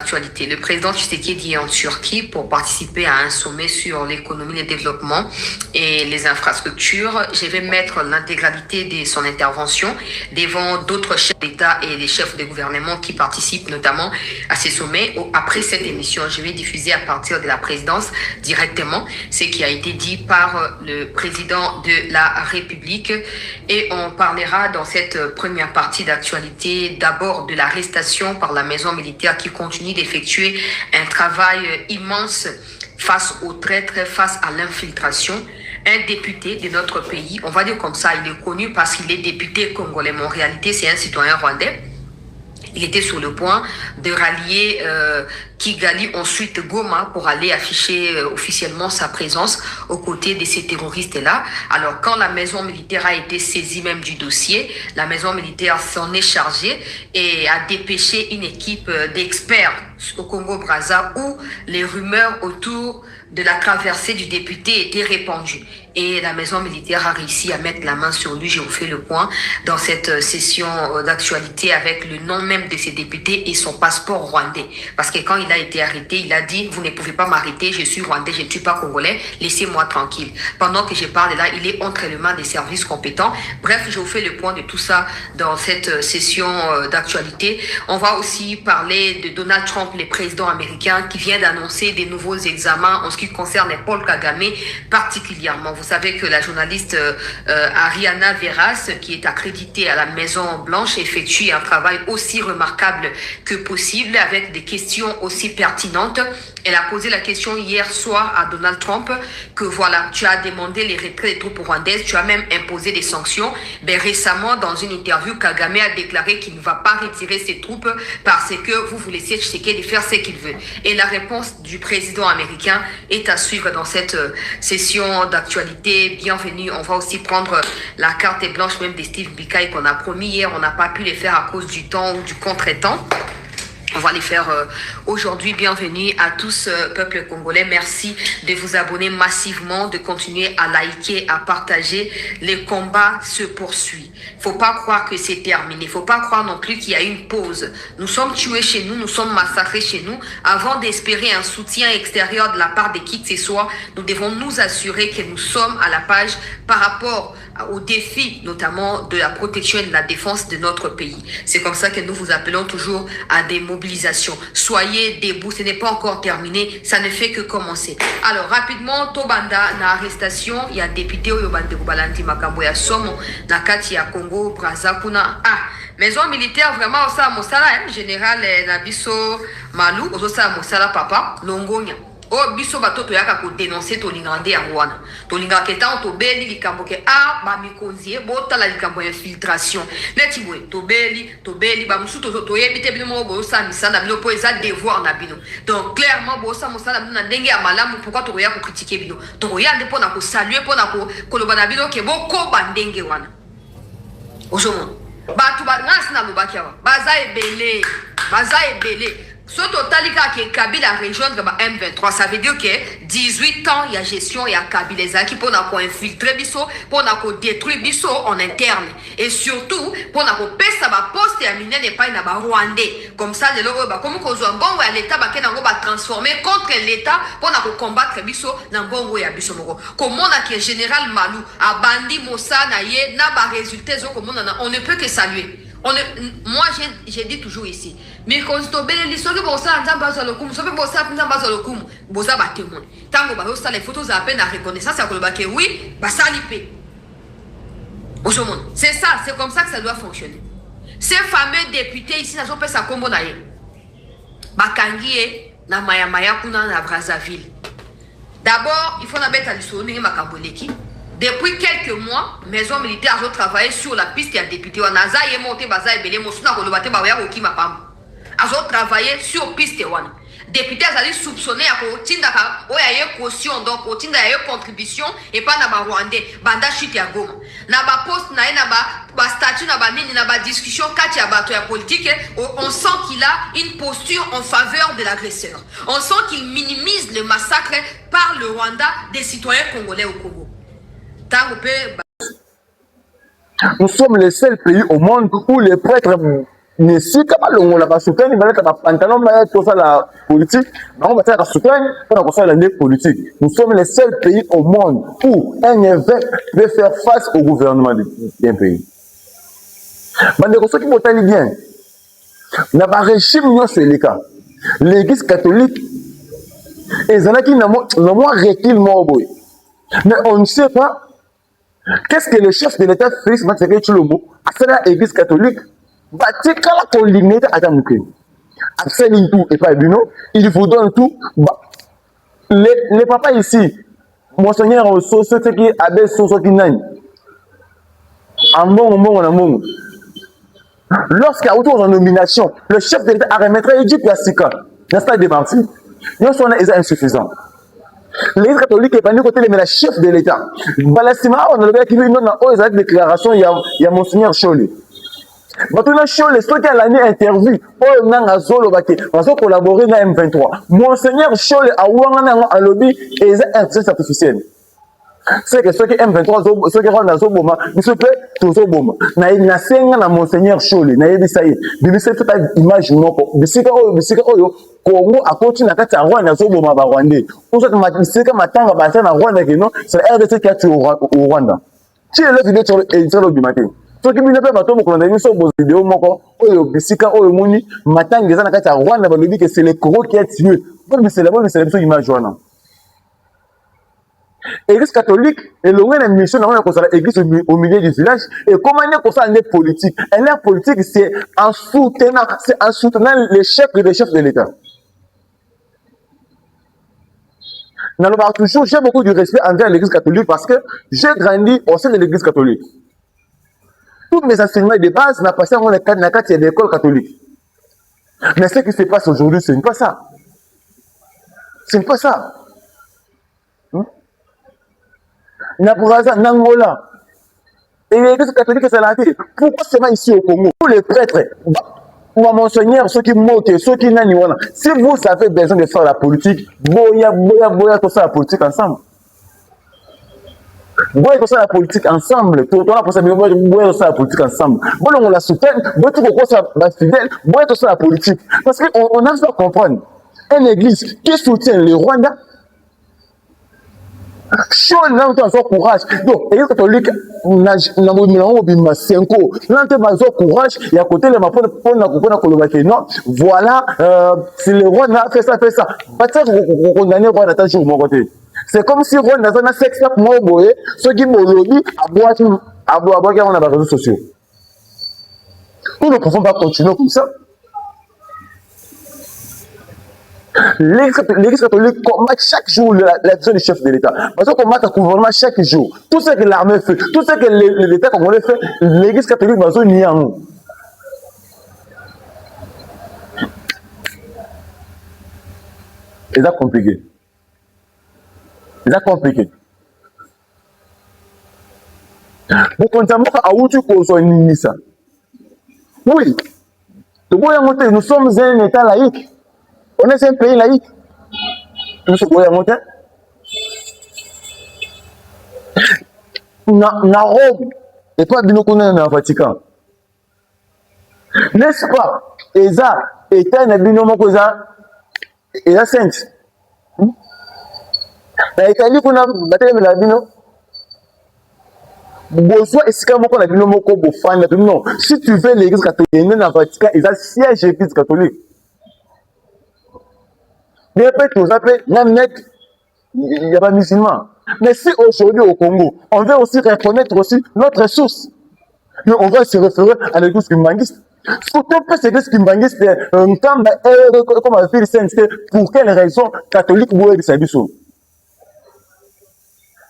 d'actualité. Le président Tshisekedi est en Turquie pour participer à un sommet sur l'économie, le développement et les infrastructures. Je vais mettre l'intégralité de son intervention devant d'autres chefs d'État et des chefs de gouvernement qui participent notamment à ces sommets. Après cette émission, je vais diffuser à partir de la présidence directement ce qui a été dit par le président de la République. Et on parlera dans cette première partie d'actualité d'abord de l'arrestation par la maison militaire qui continue d'effectuer un travail immense face aux traîtres, face à l'infiltration. Un député de notre pays, on va dire comme ça, il est connu parce qu'il est député congolais, mais en réalité c'est un citoyen rwandais. Il était sur le point de rallier Kigali, ensuite Goma, pour aller afficher officiellement sa présence aux côtés de ces terroristes-là. Alors, quand la maison militaire a été saisie même du dossier, la maison militaire s'en est chargée et a dépêché une équipe d'experts au Congo-Brazza où les rumeurs autour de la traversée du député étaient répandues. Et la maison militaire a réussi à mettre la main sur lui. Je vous fais le point dans cette session d'actualité avec le nom même de ces députés et son passeport rwandais. Parce que quand il a été arrêté, il a dit « Vous ne pouvez pas m'arrêter, je suis rwandais, je ne suis pas congolais, laissez-moi tranquille ». Pendant que je parle là, il est entre les mains des services compétents. Bref, je vous fais le point de tout ça dans cette session d'actualité. On va aussi parler de Donald Trump, le président américain, qui vient d'annoncer des nouveaux examens en ce qui concerne Paul Kagame particulièrement. Vous savez que la journaliste Ariana Veras, qui est accréditée à la Maison Blanche, effectue un travail aussi remarquable que possible avec des questions aussi pertinentes. Elle a posé la question hier soir à Donald Trump que voilà, tu as demandé les retraits des troupes rwandaises, tu as même imposé des sanctions. Ben, récemment, dans une interview, Kagame a déclaré qu'il ne va pas retirer ses troupes parce que vous laissez Tshisekedi faire ce qu'il veut. Et la réponse du président américain est à suivre dans cette session d'actualité. Bienvenue. On va aussi prendre la carte blanche même de Steve Bikaï qu'on a promis hier. On n'a pas pu les faire à cause du temps ou du contretemps. On va les faire aujourd'hui. Bienvenue à tous, peuple congolais. Merci de vous abonner massivement, de continuer à liker, à partager. Les combats se poursuivent. Faut pas croire que c'est terminé. Faut pas croire non plus qu'il y a une pause. Nous sommes tués chez nous, nous sommes massacrés chez nous. Avant d'espérer un soutien extérieur de la part de qui que ce soit, nous devons nous assurer que nous sommes à la page par rapport aux défis, notamment de la protection et de la défense de notre pays. C'est comme ça que nous vous appelons toujours à des mobilisations. Soyez debout, ce n'est pas encore terminé, ça ne fait que commencer. Alors, rapidement, Tobanda, na arrestation, il y a député au Yobande Balandi Makambo ya Somo, na kati ya Congo, Brazza, kuna. Ah, maison militaire, vraiment, au sa mosala, général Nabiso Malou, au sa mosala papa, Longonya. Oh, biso bato yaka ko dénoncer to lingande ya Rwanda. To lingaka keta to beli likambo ke ba mikonzi bota la likambo infiltration. Neti boy to beli ba musu to yebite bino mo bo sa misana bino po eza devoir na bino. Donc clairement bo sa mosala bino na ndenge ya malamu pourquoi to ya ko critiquer bino. To ya nde pona ko saluer pona ko koloba na bino ke bo ko bandenge wana. Ojomo. Batu ba ngas na lobaki wa. Baza ebele. Ce total que Kabila rejoindre M23, ça veut dire que 18 ans, il y a gestion, il y a Kabila qui pour infiltrer biso, pour détruire biso en interne. Et surtout, pour pesa ba poste ya mine n'est pas na Rwandais. Comme ça, les logo comme ko zo mbongo ya l'état ba kena ngo ba transformer contre l'état pour combattre biso na mbongo ya biso moko. Comme on a que général Malou a bandi Mossa na ye na ba résultats on ne peut que saluer. Moi, j'ai dit toujours ici, mais quand tu es soki bosa nzamba za lokumu, soki bosa nzamba za lokumu, bosa ba témoin. Tango ba ça les photos à peine à reconnaissance, à koloba que oui, ba salipe. C'est ça, c'est comme ça que ça doit fonctionner. Ces fameux députés ici, ils ont fait ça comme on a eu. Bakangie na maya kuna na Brazzaville. D'abord, il faut na bête à l'issoni makamboleki. Depuis quelques mois, maison militaire a travaillé sur la piste et a député. On a monté baza et belé mosuna ko lobate ba ya oki mapam. A travaillé sur piste wana. Député a soupçonné à ko tinda ka o ya caution donc o tinda ya contribution et pas na ba rwandais banda chute ya Goma. Na ba poste na ba statut na ba nini na ba discussion kati ya bato ya politique, on sent qu'il a une posture en faveur de l'agresseur. On sent qu'il minimise le massacre par le Rwanda des citoyens congolais au Congo. Nous sommes le seul pays au monde où les prêtres mais si kama longola ba soutien baleta ba pantalon ba tout ça la politique on va faire soutien pour ça la politique. Nous sommes les seuls pays au monde où un évêque peut faire face au gouvernement d'un pays. Bande ko soki botali bien na ba régime nyo c'est le cas. L'église catholique ezalaki na moi recul mo boy. Mais on ne sait pas qu'est-ce que le chef de l'État Félix Tshisekedi Tshilombo a fait à l'église catholique. Batikala ko limite ata mukeni. Abseni tout et pas bino, il vous donne tout. Les papas ici, monseigneur Soso qui abe Soso qui nani. Among. Lorsqu'il y a autour de nomination, le chef de l'État a remettre Égypte à Sika. N'est-ce pas des partis? Nous sommes insuffisants. L'Église catholique est pas côté mais le chef de l'État. Balasima, on a le qui lui donne une déclaration, il y a monseigneur Choli. Maintenant, les ceux qui ont l'année interview, on a collaboré dans M23. Monseigneur Chole a ouangana a lobby et les intelligence artificielle. C'est que ceux qui M23, ceux qui rendent à Zoboma, ils se plaît, tous Zoboma. Na senga na Monseigneur Chole, na yebisaï. Bibisi fait une image moko. Bisika oyo, Congo a continué à faire Rwanda Zoboma ba Rwandais. On sait que bisika matanga ba na Rwanda que non, c'est la RDC qui a tué au Rwanda. Tu es là vidéo sur le matin. So qui ne peut pas tomber dans une sorte de vidéo moko oyo bisika oyo moni matanga za na kati ya Rwanda ba lobi que c'est le Congo qui a tué. Comme c'est la bonne c'est la image wana. Église catholique et le une mission dans l'église au milieu du village et comment elle est ça une politique. Elle est politique c'est en soutenant les chefs de l'État. Toujours j'ai beaucoup de respect envers l'église catholique parce que j'ai grandi au sein de l'église catholique. Tous mes enseignements de base n'ont passé dans le cadre de l'école catholique. Mais ce qui se passe aujourd'hui, ce n'est pas ça. Ce n'est pas ça. Napouraza, Nangola. Et l'église catholique, c'est la vie. Pourquoi seulement ici au Congo? Tous les prêtres, monseigneur, ceux qui moquent, ceux qui n'ont si vous avez besoin de faire la politique, boya, tout ça la politique ensemble. Boya, tout ça la politique ensemble. Tout ça la politique ensemble. Bon, on la soutient, boya, tout ça la fidèle, boya, tout ça la politique. Parce qu'on a besoin de comprendre. Une église qui soutient le Rwanda, Chol n'a pas courage. Donc, les catholiques n'ont pas cinco. N'a pas courage. Et à côté, les mapons non. Voilà, si le roi n'a fait ça. Peut-être qu'on condamne le roi d'attacher au mon côté. C'est comme si le roi n'a pas sexe pour moi, ceux qui m'ont lobby à boire, on a les réseaux sociaux. Nous ne pouvons pas continuer comme ça. L'église catholique combat chaque jour l'action du chef de l'État. Parce qu'on combat le gouvernement chaque jour. Tout ce que l'armée fait, tout ce que l'État congolais fait, l'église catholique va se nier en nous. C'est compliqué. C'est compliqué. Vous comptez à où tu causes un ministre. Oui. Nous sommes un État laïque. On est un pays laïque. Nous sommes monter. Na Rome, et pas bien qu'on est dans le Vatican. N'est-ce pas? Et ça, et un abinomo cosa, et la sainte. Na Italie, qu'on a battu la bino. Bonsoir, est-ce que mon abinomo ko bofan non? Si tu veux l'église catholique, dans le Vatican, il y a siège l'église catholique. Il n'y a pas de musulmans. Mais si aujourd'hui au Congo, on veut aussi reconnaître aussi notre ressource, mais on va se référer à l'église kimbanguiste. Surtout que cette église kimbanguiste, comme a fait le Saint-Esprit, pour quelle raison catholique vous avez dit ça?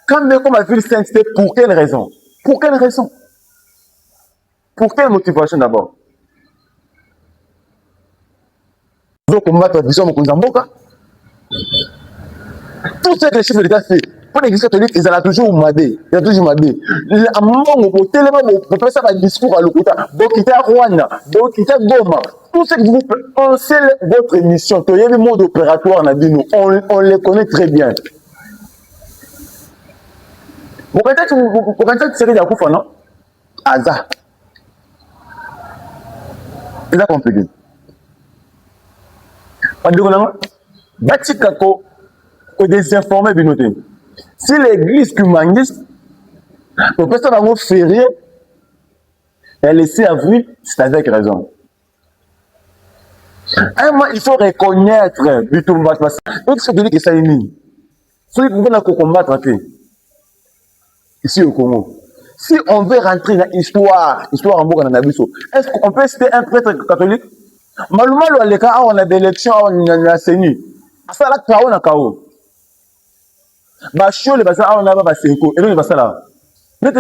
Comme a fait le Saint-Esprit, pour quelle raison? Pour quelle raison? Pour quelle motivation d'abord? Vous combattre la vision de Mboka. Tout ce que les chefs de l'État fait, pour l'église catholique, ils ont toujours madé. Ils ont toujours madé. À un moment où tellement vous faites ça, un discours à l'Okota, vous quittez Rwanda, vous quittez Goma. Tout ce que vous pensez, votre mission, il y a le mode opératoire, on les connaît très bien. Vous connaissez que c'est Yakoufa, non? Aza. C'est compliqué. Batika ko désinformer binoté. Si l'église humaniste peut pas ça va férié, elle est avril, c'est avec raison. Il faut reconnaître Bitumba parce que c'est celui qui ça émis. Celui qui veut combattre ici au Congo. Si on veut rentrer dans l'histoire en Bourg-Nanabiso, est-ce qu'on peut citer un prêtre catholique? Malheureusement, le cas où on a des élections, on a CENI. Ça là, KO na KO. Bachio, le bassin, on a pas Senko. Et donc, il va ça là. Nous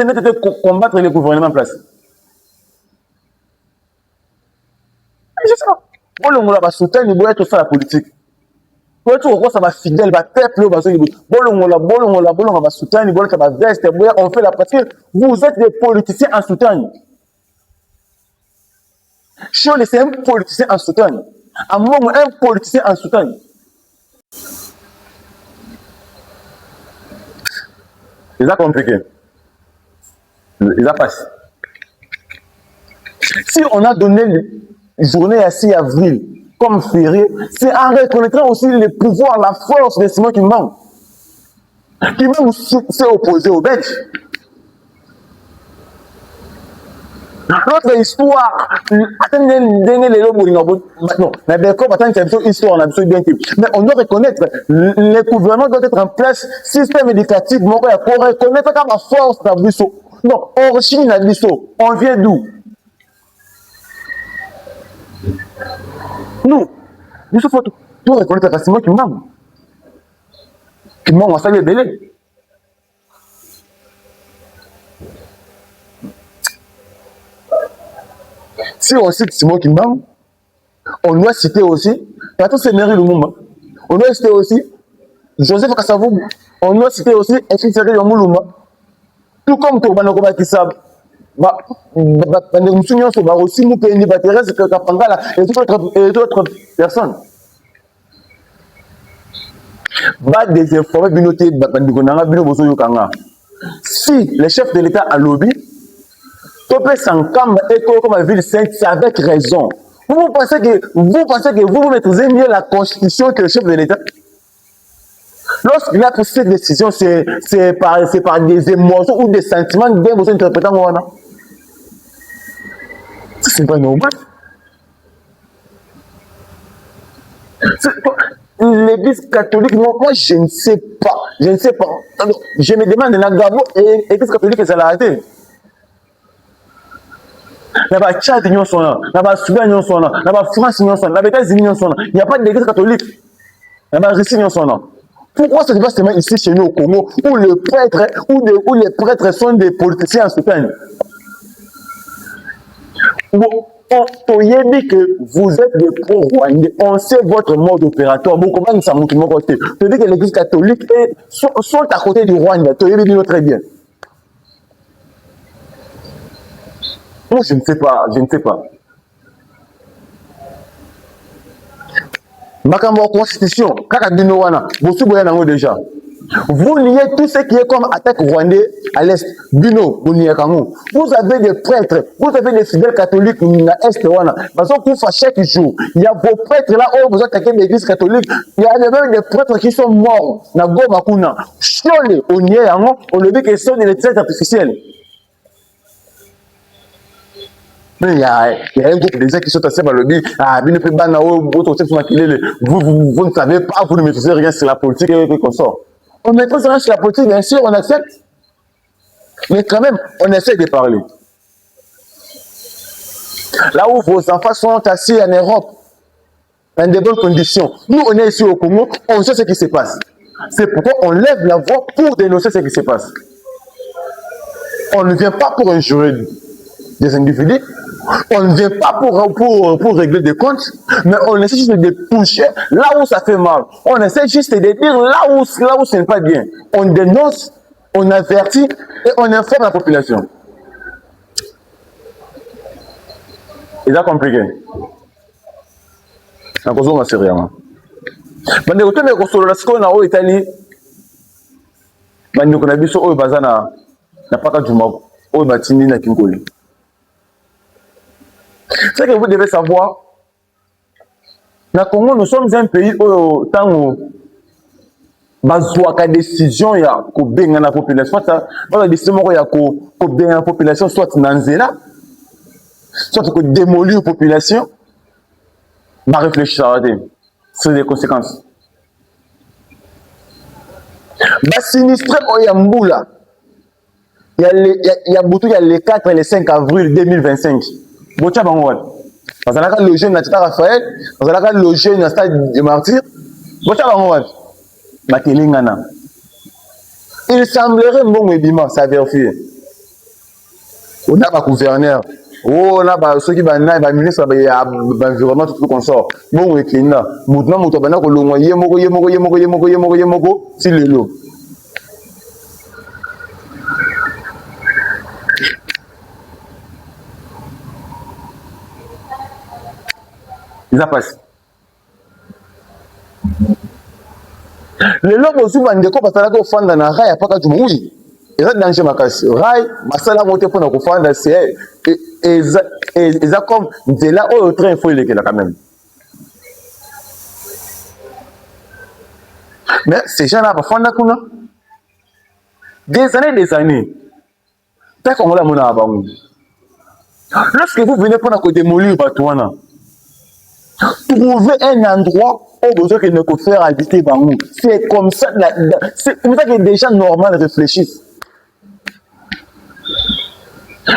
combattre le gouvernement en place. C'est ça. Bon, on a soutien, il doit être ça la politique. Pour être ça va fidèle, va peuple, on va soutien, il doit être veste, on fait la parce que vous êtes des politiciens en soutien. Chiole, c'est un politicien en soutien. Un moment, un politicien en soutien. C'est compliqué. Il a passé. Si on a donné la journée à 6 avril comme férié, c'est en reconnaîtrant aussi le pouvoir, la force des Simon qui manque. Qui même s'est opposé aux Belges. Notre histoire, mais on doit reconnaître, le gouvernement doit être en place, système éducatif, pour reconnaître la force de Bissau. Non, origine de Bissau, on vient d'où? Nous, il faut tout reconnaître facilement qui manque. Qui manque, on s'est libellé. Si on cite Simon Kimbangu, on doit citer aussi, c'est Mary Lumumba, on doit citer aussi Joseph Kasavubu, on doit citer aussi Efficeré Yomulumba, tout comme Torbano Komakisab, aussi nous payons des Thérèse Kapangala et d'autres personnes. Désinformer si le chef de l'État a lobby, Topé Sankam et comme la ville sainte, c'est avec raison. Vous pensez que vous maîtrisez mieux la constitution que le chef de l'État? Lorsqu'il a pris cette décision, c'est par des émotions ou des sentiments d'émotion interprétant. C'est pas normal. L'église catholique, moi je ne sais pas. Je me demande, Nagabo et l'église catholique, ça l'a arrêté. Il y a Tchad, il y a Soudan, il y a France, il y a États-Unis, il n'y a pas d'église catholique. Il y a Russie, il y a pourquoi ça se passe seulement ici chez nous au Congo où les prêtres sont des politiciens en soutien? On dit que vous êtes des pro-rwandais, on sait votre mode opératoire. Bon, comment ça monte mon côté? Tu dis que l'église catholique sont à côté du Rwanda. Tu dis très bien. Moi, je ne sais pas. Makambo constitution, déjà. Vous niez tout ce qui est comme attaque rwandais à l'est. Bino, vous niez Kango. Vous avez des prêtres, vous avez des fidèles catholiques à l'est. Parce que chaque jour, il y a vos prêtres là où vous attaquez l'église catholique. Il y a même des prêtres qui sont morts. Na Goma Kuna. Chole, on y est, on le dit que ce sont des intelligences artificielles. Mais il y a un groupe de gens qui sont assez malobis. Vous ne savez pas, vous ne maîtrisez rien sur la politique et qu'on sort. On maîtrise rien sur la politique, bien sûr, on accepte. Mais quand même, on essaie de parler. Là où vos enfants sont assis en Europe, dans de bonnes conditions, nous, on est ici au Congo, on sait ce qui se passe. C'est pourquoi on lève la voix pour dénoncer ce qui se passe. On ne vient pas pour injurer des individus. On ne vient pas pour régler des comptes, mais on essaie juste de toucher là où ça fait mal. On essaie juste de dire là où ce n'est pas bien. On dénonce, on avertit et on informe la population. C'est compliqué. C'est compliqué. Sérieusement. Mais quand on est sur la scène en Italie, on a vu que n'a pas de jumeau, on a tenu na Kingoli. Ce que vous devez savoir, dans le Congo, nous sommes un pays où, tant où, bazouaka décision ya ko benga na population, soit décision ya ko benga la population, soit nanzela, soit ko démolir la population, va réfléchir sur les conséquences. Va sinistrer Oyamboula. Il y a le 4 et le 5 avril 2025. Bocha Bangoual. Parce que là, le jeune Natita Raphaël, parce que là, le jeune na stade de martyr. Bocha Bangoual. Batelingana. Il semblerait bon Ebima, ça vérifie. On a pas gouverneur. Oh, on a ceux qui va ministre de l'environnement, tout le consort. Bon, et qui là. Maintenant, mon tabana, ko longo yemoko, c'est le lot. Ils passé. Le lot aussi va ndeko parce que fanda na rail pas du oui. Et ça danger makasi. Rail, masala moté pour na fanda c'est et ça comme de là au train faut il est là quand même. Mais ces gens là va fanda kuna des années. Tant qu'on la mona bangu. Lorsque vous venez pour na ko démolir Batouana. Trouver un endroit où besoin qu'il ne peut faire habiter Bangou. C'est comme ça que des gens normaux réfléchissent.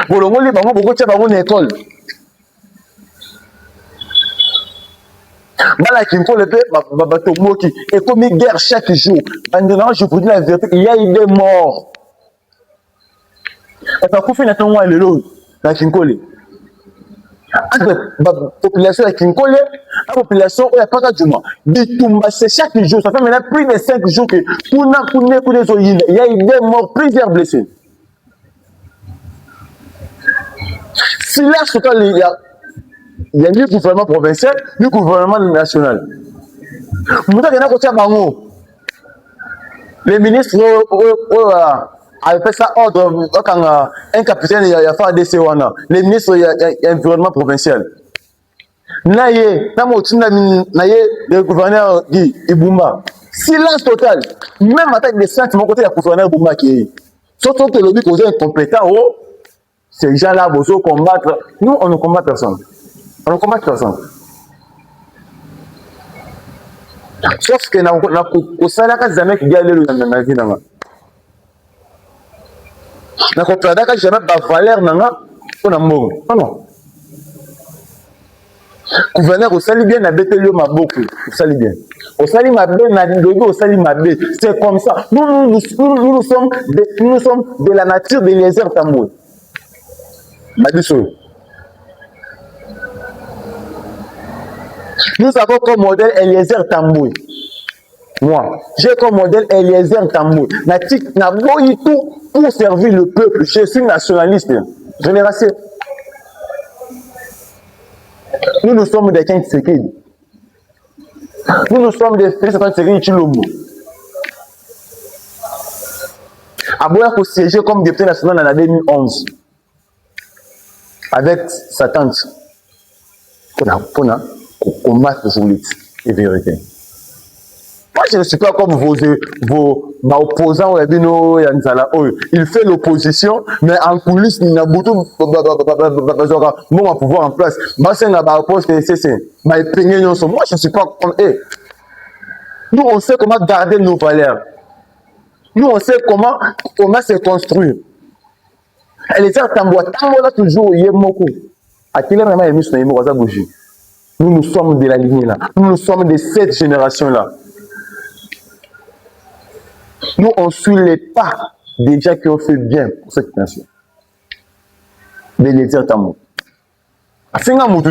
Pour le moment, les Bangou, beaucoup de Bangou école. Voilà qu'il faut le faire, et comme une guerre chaque jour. Maintenant, je vous dis la vérité, il y a eu des morts. Et par contre, il y a un lot, la Kinkole. La population de Kinkole, la population où il n'y a pas de jument. C'est chaque jour, ça fait maintenant plus de 5 jours que il y a eu des morts, plusieurs blessés. Si là, il y a le gouvernement provincial, le gouvernement national. Les ministres avaient fait ça ordre quand un capitaine il a fait ADC. Les ministres de l'environnement provincial. Le gouverneur Guy Ibumba. Silence total. Même avec des sentiments côté du gouverneur Ibumba qui est. Surtout que le lobby causé incompétent, ces gens-là, vous combattre. Nous, on ne combat personne. On ne combat personne. Sauf que au Salaka, jamais qui gagne le vie. Na comprendre que jamais pas valeur nanga on a mort. Non. Gouverneur au sali bien na betelio maboko, au sali bien. Au sali mabé na dodo au sali mabé. C'est comme ça. Nous sommes de la nature de Eliezer Tamboué. Madiso. Nous avons comme modèle Eliezer Tamboué. Moi, j'ai comme modèle Eliezer Tamboué. Na boyi tout pour servir le peuple. Je suis nationaliste. Je l'ai rassé. Nous sommes des Ken Tshisekedi. Nous sommes des Félix Tshisekedi Tshilombo. Aboya a siégé comme député national en 2011 avec sa tante pour combattre les politiques et vérité. Moi, je ne suis pas comme vos opposants. Il fait l'opposition, mais en coulisses, il y a beaucoup de pouvoir en place. Moi, je ne suis pas comme eux. Nous, on sait comment garder nos valeurs. Nous, on sait comment se construire. Et les gens tambola toujours yemoko. À quelle heure nous sommes de la lignée là. Nous sommes de cette génération là. Nous, on suit les pas des gens qui ont fait bien pour cette nation. Mais les dire tambo. C'est un mot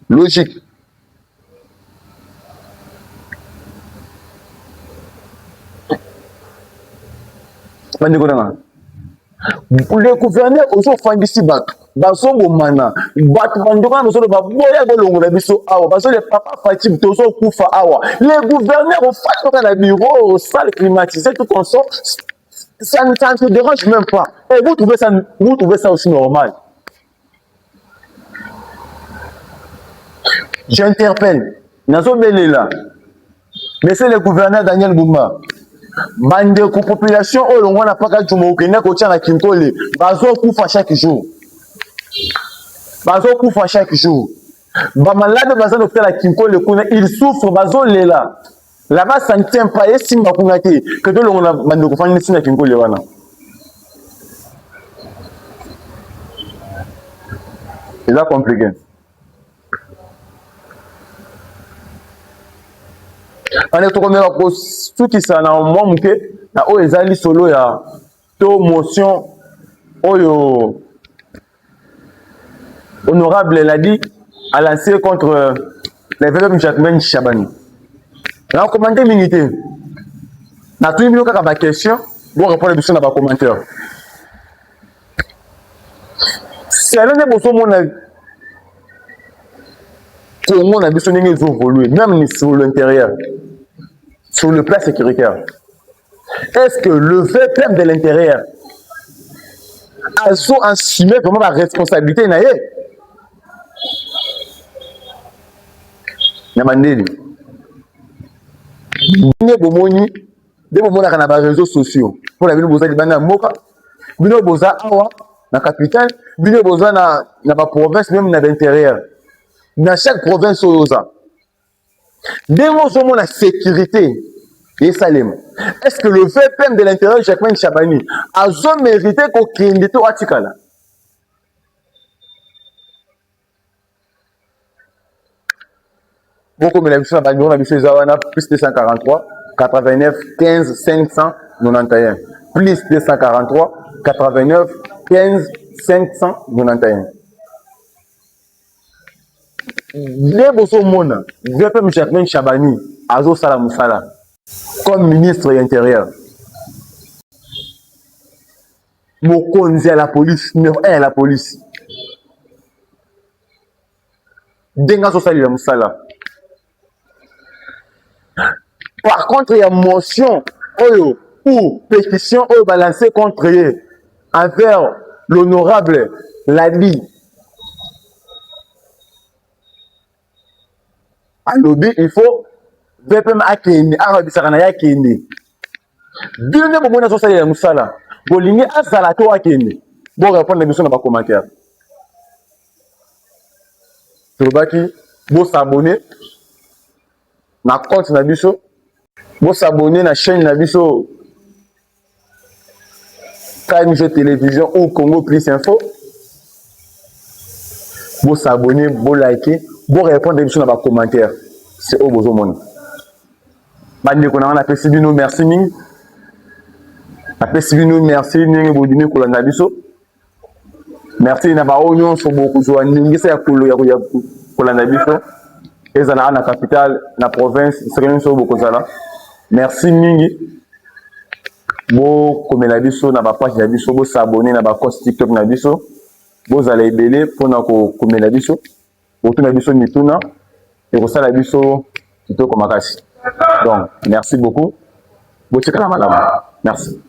logique. Les gouverneurs aussi font ici battre. Basongo mana battre bandoka nous ba boya bolongo na biso awa baso les papa Fatim tozo kufa awa les gouverneurs au fait dans le bureau au salle climatisée tout en sort ça ne dérange même pas et vous trouvez ça aussi normal j'interpelle nazo belela monsieur le gouverneur Daniel Bumba bande de population au longo na paka juma okenda ko tia na Kinkole bazo kufa chaque jour ba malade baza docteur la Kinkole kuna il souffre bazo lela là-bas ça ne tient pas et simba kuna te que de longo na bande ko fani na Kinkole wana c'est là compliqué. On est tokomela ko sukisa na mwa muke na oyo ezali solo ya to motion oyo honorable l'a dit a lancé contre l'évêque Jacquemain Chabani. Na commenter minute na tout bino kaka ba question bo répondre biso na ba commentaire. C'est l'un des bosso mona Congo na biso ndenge évoluer même sur l'intérieur. Sur le plan sécuritaire, est-ce que le VPM de l'intérieur a assumé vraiment la responsabilité naie? Namandeli. Bino bomoni, de bomona kana ba réseaux sociaux. Pour la bino boza di bana moka, bino boza awa na capitale, bino boza na ba province même na l'intérieur. Dans chaque province oza. Démontrons la sécurité et Salem. Est-ce que le VPM de l'intérieur Jacquemain Chabani a mérité qu'on crée des taux articles? Beaucoup de l'habitude à Bagnon, l'habitude Zawana, plus 243, 89, 15, 591. Plus 243, 89, 15, 591. Les beaux monde, VPM Jacquemain Chabani, Azo Salamoussala, comme ministre intérieur. Mokonzi à la police, numéro 1 à la police. Denga Sosali Moussala. Par contre, il y a motion ou pétition balancée contre eux envers l'honorable Ladi. À lobby, il faut VPM Akeni, Arabi Saranaya Keni. Bien de moments sur ça, Moussala. Boligné à Salato Akeni. Bon, répondre à l'émission dans les commentaires. Sur le baki, bon s'abonner. Na compte na biso. Bon s'abonner na chaîne na biso. KMG Télévision ou Congo Plus Info. Bon s'abonner, bon liker. Bon répondre à l'émission dans les commentaires. C'est au besoin monde. Bande qu'on a fait Sibino merci ning. Après Sibino merci ning bodini ko landa biso. Merci na ba onyo so beaucoup zo ning ça ya ko landa biso. Ezana na capitale na province c'est so beaucoup zala. Merci mingi. Bo komela biso na ba page na biso bo s'abonner na ba compte TikTok na biso. Bo zala ebele pona ko komela biso. Bo tuna biso ni tuna et ko sala biso kito ko makasi. Donc, merci beaucoup. Merci.